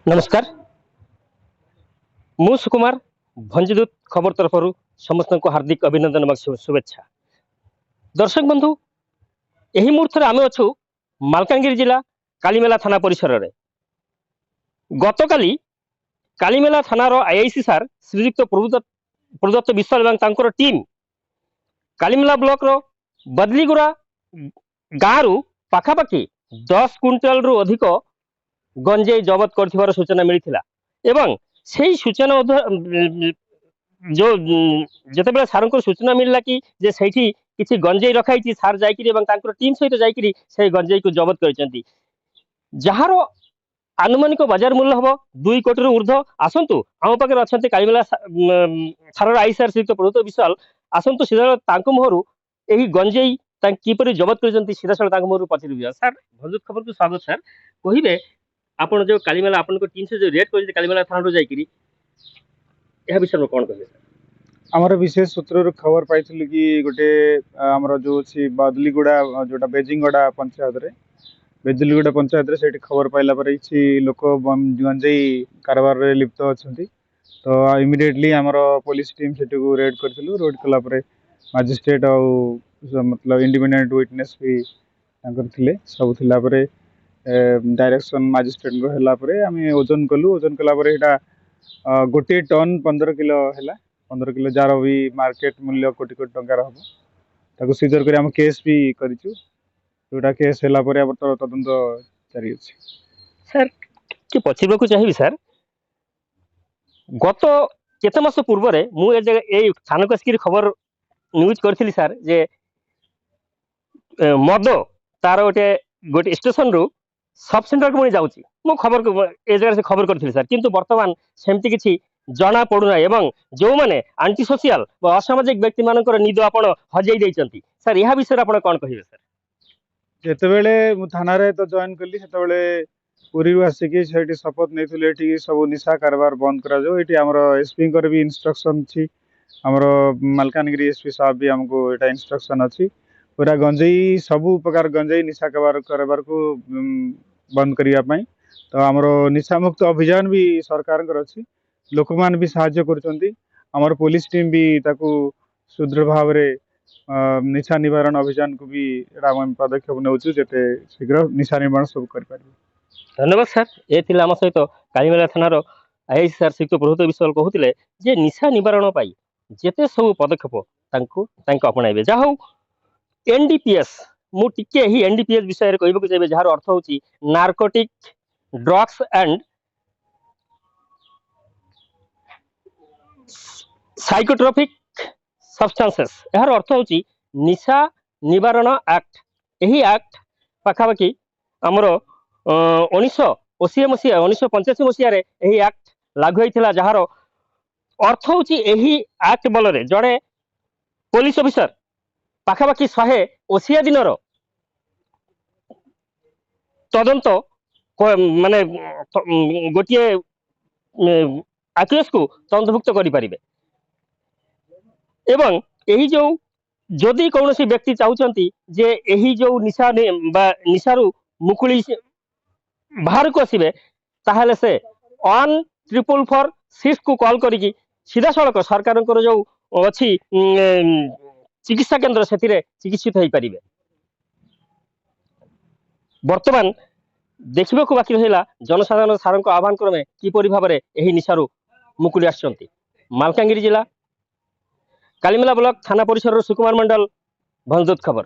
नमस्कार मु सुकुमार भंजीदूत खबर तरफ समस्त को हार्दिक अभिनंदन शुभेच्छा। दर्शक बंधु यही मुहूर्त आम अच्छु मालकानगिरी जिला कालीमेला थाना परिसर में गतकाली कालीमेला थानार आईआईसी सार श्रीजुक्त प्रदत्त विश्वाल और टीम कालीमेला ब्लॉक रो बदलीगुड़ा गाँव पाखापाखि 10 क्विंटाल रु अधिक गंजेई जबत कर सूचना मिलता एवं से सूचना जो जिते सार को सूचना मिलला कि जे सही किसी गंजेई रखाई सार जाकर टीम सहित जाकरी से गंजेई को जबत कर जार आनुमानिक बाजार मूल्य हम 2 कोटी रु ऊर्ध्व। आसतु आम पाखे अच्छा कालीमेला थाना आई सार सहित प्रदत्त विश्वाल आसतु सीधा मुहर यही गंजेई किपर जबत कर सीधा साल मुहर पचार सार भंजूत खबर को स्वागत सार कहे आपन जो कालीमेला आपन को टीम से जो रेड कर कालीमेला थाना जाकरी यह विषय में कौन कहे आमर विशेष सूत्र खबर पाई कि गोटे आमर जो अच्छी बदलीगुड़ा जोटा बेजिंगड़ा पंचायत रे बेदलीगुड़ा पंचायत रे सेठी खबर पाइला पर किसी लोक गंजेई कारबार रे लिप्त अच्छा तो इमिडिएटली आमर पुलिस टीम सेठी को रेड करूँ रेड कला मजिस्ट्रेट मतलब इंडिपेंडेंट विटनेस भी थे सब थिला डायरेक्शन मजिस्ट्रेट को है आम ओजन कलु ओजन कला गोटे टन 15 किलो है 15 किलो जार भी मार्केट मूल्य कोटी कोटी टंकार हम ताको सीजर कर आम केस भी करिचु जोटा केस है तदंत जारी अछि। सर कि पछिबा को चाहिए सर गत केते मास पूर्व रे मु ए थाना को खबर न्यूज करथिली सर जे मद तार गोटे गोटे स्टेशन रु सब सेंटर को जाऊँगी मु खबर ए जगह से खबर करी सर किंतु वर्तमान सेमती किसी जना पड़ूना एवं जो मैंने आंटी सोशियाल असामाजिक व्यक्ति मानकर निद आपण हजई देइचंती सर यह विषय आप कौन कहे सर जितेबले थाना रे तो जॉइन कली सेतेबले पुरी आसिकी सेठी शपथ नहीं सब निशा कारबार बंद करा जो एटी हमर एसपी कर भी इंस्ट्रक्शन छी हमर मालकानगिरी एसपी साहब भी हमको एटा इंस्ट्रक्शन अछि पूरा गंजेई सबु प्रकार गंजेई निशा कारबार को बंद करने तो आमर निशा मुक्त अभियान भी सरकार अच्छी लोक मान भी साहाय्य कर पुलिस टीम भी ताकू सुदृढ़ भाव में निशा निवारण अभियान को भी पदक्षेप नौ जिते शीघ्र निशा निर्माण सब कर। धन्यवाद सर ये थिला आम सहित कालीमेला थानार आईआईसी सार श्रीयुक्त प्रदत्त विश्वाल कहते जे निशा निवारण जेते सब पदक्षेप अपनाइबे जा हूँ एनडीपीएस मु टिके ही एनडीपीएस विषय कहबा को चाहिए जार अर्थ होची narcotic drugs and psychotropic substances यार अर्थ होची निशा निवारण एक्ट यही एक्ट पाखापाखि आमर 1980 मसीहा 1985 मसीह यही एक्ट लागू होता जार अर्थ होची यही एक्ट बल जड़े पुलिस ऑफिसर पाखापाखि 180 दिन तदंत माने गोटे आक्यूज को तदंतभुक्त करें एवं यही जो जदि कौन व्यक्ति चाहते जे यही जो निशा निशारू मुकुली बाहर को आसवे ताहले से 1444 को कॉल करी सीधा सड़क सरकार जो अच्छी चिकित्सा केन्द्र से चिकित्सित हो पारे। वर्तमान देखा बाकी रहा जनसाधारण सार आह्वान क्रमे किपरि भाव में यही निशारू मुकुली आसछंती। मालकानगिरी जिला कालीमेला ब्लॉक थाना परिसर सुकुमार मंडल भंजदूत खबर।